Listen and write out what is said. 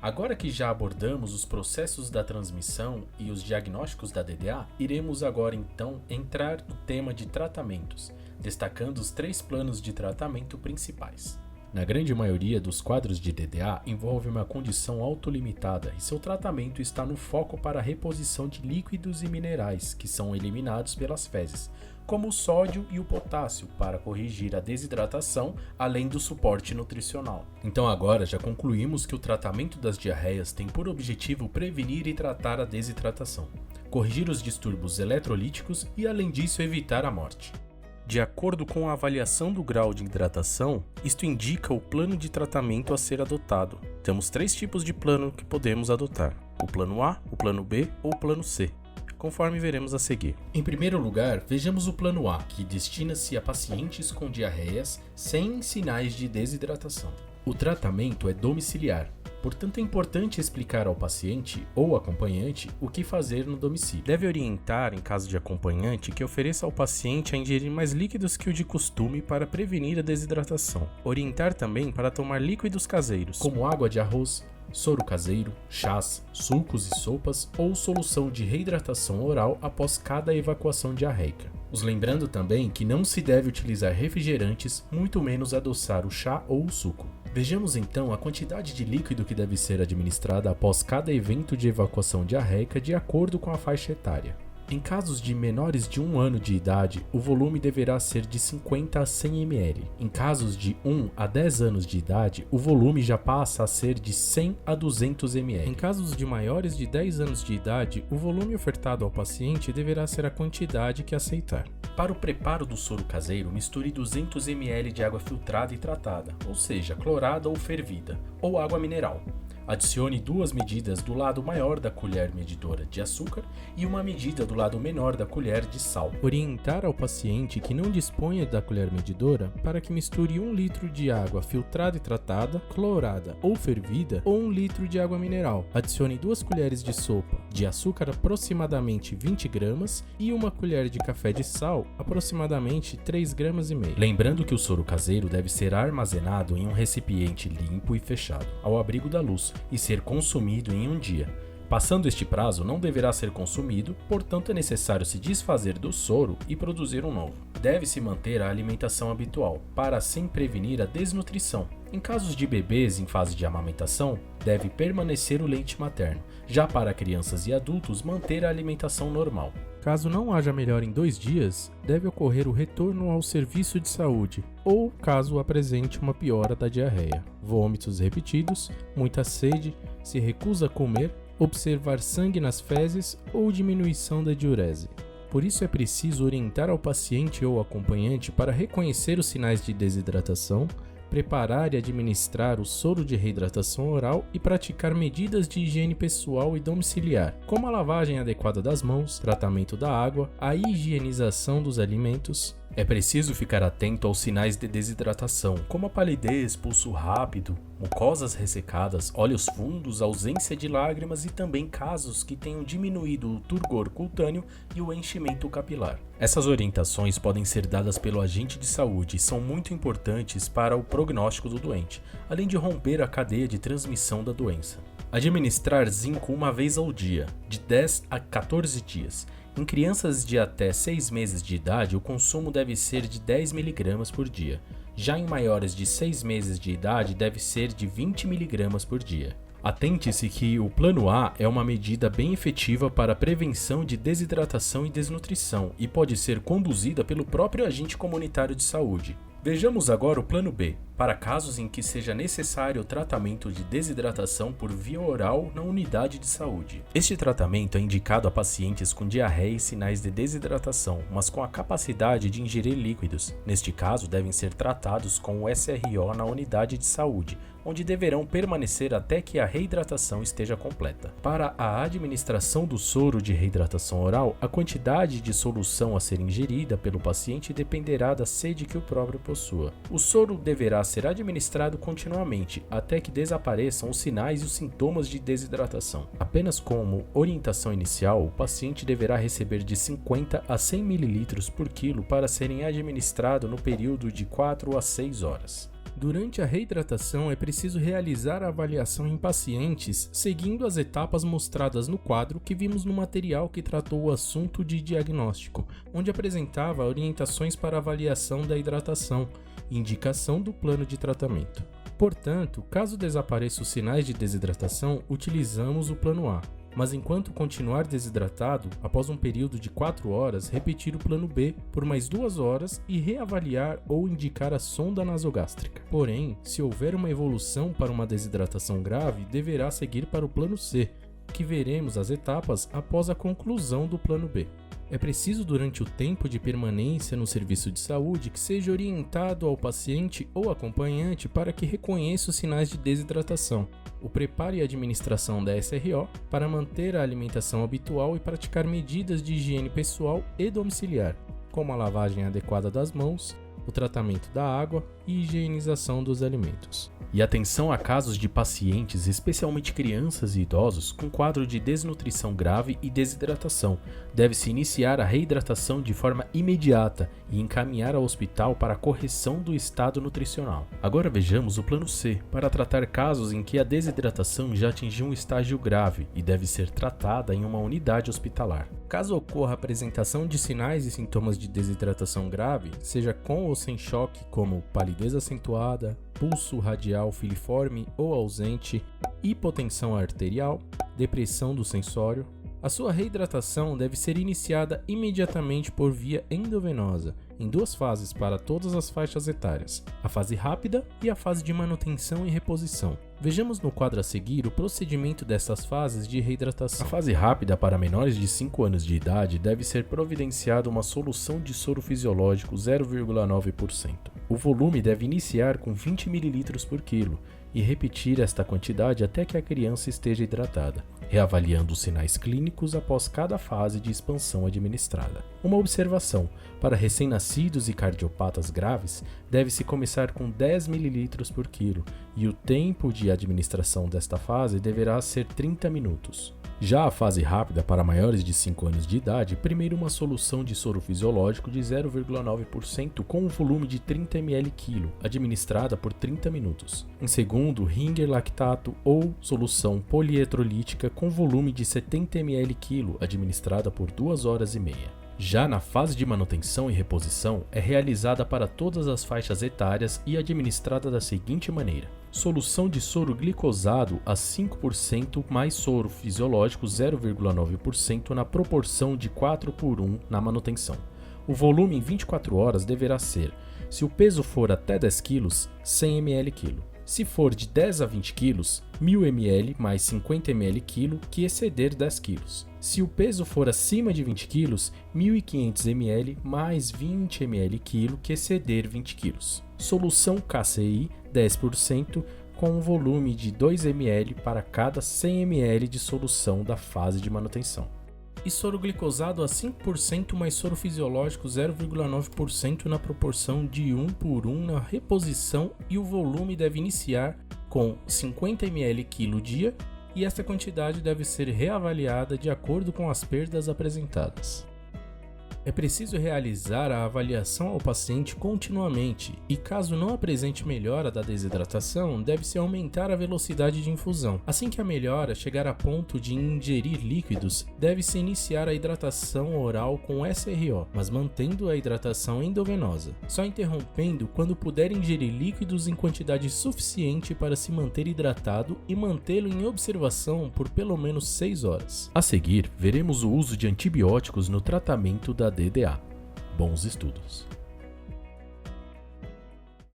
Agora que já abordamos os processos da transmissão e os diagnósticos da DDA, iremos agora então entrar no tema de tratamentos, destacando os 3 planos de tratamento principais. Na grande maioria dos quadros de DDA envolve uma condição autolimitada e seu tratamento está no foco para a reposição de líquidos e minerais que são eliminados pelas fezes, como o sódio e o potássio, para corrigir a desidratação, além do suporte nutricional. Então agora já concluímos que o tratamento das diarreias tem por objetivo prevenir e tratar a desidratação, corrigir os distúrbios eletrolíticos e, além disso, evitar a morte. De acordo com a avaliação do grau de hidratação, isto indica o plano de tratamento a ser adotado. Temos 3 tipos de plano que podemos adotar: o plano A, o plano B ou o plano C, conforme veremos a seguir. Em primeiro lugar, vejamos o plano A, que destina-se a pacientes com diarreias sem sinais de desidratação. O tratamento é domiciliar, portanto é importante explicar ao paciente ou acompanhante o que fazer no domicílio. Deve orientar, em caso de acompanhante, que ofereça ao paciente a ingerir mais líquidos que o de costume para prevenir a desidratação. Orientar também para tomar líquidos caseiros, como água de arroz, soro caseiro, chás, sucos e sopas ou solução de reidratação oral após cada evacuação diarreica. Os lembrando também que não se deve utilizar refrigerantes, muito menos adoçar o chá ou o suco. Vejamos então a quantidade de líquido que deve ser administrada após cada evento de evacuação diarreica de acordo com a faixa etária. Em casos de menores de 1 ano de idade, o volume deverá ser de 50 a 100 ml. Em casos de 1 a 10 anos de idade, o volume já passa a ser de 100 a 200 ml. Em casos de maiores de 10 anos de idade, o volume ofertado ao paciente deverá ser a quantidade que aceitar. Para o preparo do soro caseiro, misture 200 ml de água filtrada e tratada, ou seja, clorada ou fervida, ou água mineral. Adicione 2 medidas do lado maior da colher medidora de açúcar e uma medida do lado menor da colher de sal. Orientar ao paciente que não disponha da colher medidora para que misture 1 litro de água filtrada e tratada, clorada ou fervida, ou 1 litro de água mineral. Adicione 2 colheres de sopa de açúcar, aproximadamente 20 gramas, e 1 colher de café de sal, aproximadamente 3,5 gramas. Lembrando que o soro caseiro deve ser armazenado em um recipiente limpo e fechado, ao abrigo da luz, e ser consumido em 1 dia. Passando este prazo, não deverá ser consumido, portanto é necessário se desfazer do soro e produzir um novo. Deve-se manter a alimentação habitual, para assim prevenir a desnutrição. Em casos de bebês em fase de amamentação, deve permanecer o leite materno. Já para crianças e adultos, manter a alimentação normal. Caso não haja melhora em 2 dias, deve ocorrer o retorno ao serviço de saúde, ou caso apresente uma piora da diarreia, vômitos repetidos, muita sede, se recusa a comer, observar sangue nas fezes ou diminuição da diurese. Por isso é preciso orientar ao paciente ou acompanhante para reconhecer os sinais de desidratação, preparar e administrar o soro de reidratação oral e praticar medidas de higiene pessoal e domiciliar, como a lavagem adequada das mãos, tratamento da água, a higienização dos alimentos. É preciso ficar atento aos sinais de desidratação, como a palidez, pulso rápido, mucosas ressecadas, olhos fundos, ausência de lágrimas e também casos que tenham diminuído o turgor cutâneo e o enchimento capilar. Essas orientações podem ser dadas pelo agente de saúde e são muito importantes para o prognóstico do doente, além de romper a cadeia de transmissão da doença. Administrar zinco 1 vez ao dia, de 10 a 14 dias. Em crianças de até 6 meses de idade, o consumo deve ser de 10 mg por dia. Já em maiores de 6 meses de idade, deve ser de 20 mg por dia. Atente-se que o plano A é uma medida bem efetiva para a prevenção de desidratação e desnutrição e pode ser conduzida pelo próprio agente comunitário de saúde. Vejamos agora o plano B, para casos em que seja necessário o tratamento de desidratação por via oral na unidade de saúde. Este tratamento é indicado a pacientes com diarreia e sinais de desidratação, mas com a capacidade de ingerir líquidos. Neste caso, devem ser tratados com o SRO na unidade de saúde, onde deverão permanecer até que a reidratação esteja completa. Para a administração do soro de reidratação oral, a quantidade de solução a ser ingerida pelo paciente dependerá da sede que o próprio possua. O soro deverá ser administrado continuamente até que desapareçam os sinais e os sintomas de desidratação. Apenas como orientação inicial, o paciente deverá receber de 50 a 100 ml por quilo para serem administrados no período de 4 a 6 horas. Durante a reidratação é preciso realizar a avaliação em pacientes seguindo as etapas mostradas no quadro que vimos no material que tratou o assunto de diagnóstico, onde apresentava orientações para avaliação da hidratação e indicação do plano de tratamento. Portanto, caso desapareçam os sinais de desidratação, utilizamos o plano A. Mas enquanto continuar desidratado, após um período de 4 horas, repetir o plano B por mais 2 horas e reavaliar ou indicar a sonda nasogástrica. Porém, se houver uma evolução para uma desidratação grave, deverá seguir para o plano C, que veremos as etapas após a conclusão do plano B. É preciso, durante o tempo de permanência no serviço de saúde, que seja orientado ao paciente ou acompanhante para que reconheça os sinais de desidratação, o preparo e administração da SRO para manter a alimentação habitual e praticar medidas de higiene pessoal e domiciliar, como a lavagem adequada das mãos, o tratamento da água e higienização dos alimentos. E atenção a casos de pacientes, especialmente crianças e idosos, com quadro de desnutrição grave e desidratação. Deve-se iniciar a reidratação de forma imediata e encaminhar ao hospital para a correção do estado nutricional. Agora vejamos o plano C, para tratar casos em que a desidratação já atingiu um estágio grave e deve ser tratada em uma unidade hospitalar. Caso ocorra a apresentação de sinais e sintomas de desidratação grave, seja com ou sem choque, como palidez acentuada, pulso radial filiforme ou ausente, hipotensão arterial, depressão do sensório, a sua reidratação deve ser iniciada imediatamente por via endovenosa, em 2 fases para todas as faixas etárias, a fase rápida e a fase de manutenção e reposição. Vejamos no quadro a seguir o procedimento dessas fases de reidratação. A fase rápida para menores de 5 anos de idade deve ser providenciada uma solução de soro fisiológico 0,9%. O volume deve iniciar com 20 ml por quilo e repetir esta quantidade até que a criança esteja hidratada, reavaliando os sinais clínicos após cada fase de expansão administrada. Uma observação: para recém-nascidos e cardiopatas graves, deve-se começar com 10 ml por quilo e o tempo de administração desta fase deverá ser 30 minutos. Já a fase rápida para maiores de 5 anos de idade, primeiro uma solução de soro fisiológico de 0,9% com um volume de 30 ml/kg, administrada por 30 minutos. Em segundo, Ringer lactato ou solução polietrolítica com volume de 70 ml/kg, administrada por 2 horas e meia. Já na fase de manutenção e reposição, é realizada para todas as faixas etárias e administrada da seguinte maneira: solução de soro glicosado a 5% mais soro fisiológico 0,9% na proporção de 4:1 na manutenção. O volume em 24 horas deverá ser, se o peso for até 10 kg, 100 ml/kg. Se for de 10 a 20 kg, 1000 ml mais 50 ml/kg que exceder 10 kg. Se o peso for acima de 20 kg, 1500 ml mais 20 ml/kg que exceder 20 kg. Solução KCI 10% com um volume de 2 ml para cada 100 ml de solução da fase de manutenção. E soro glicosado a 5% mais soro fisiológico 0,9% na proporção de 1:1 na reposição, e o volume deve iniciar com 50 ml/kg dia e esta quantidade deve ser reavaliada de acordo com as perdas apresentadas. É preciso realizar a avaliação ao paciente continuamente e, caso não apresente melhora da desidratação, deve-se aumentar a velocidade de infusão. Assim que a melhora chegar a ponto de ingerir líquidos, deve-se iniciar a hidratação oral com SRO, mas mantendo a hidratação endovenosa, só interrompendo quando puder ingerir líquidos em quantidade suficiente para se manter hidratado e mantê-lo em observação por pelo menos 6 horas. A seguir, veremos o uso de antibióticos no tratamento da DDA. Bons estudos!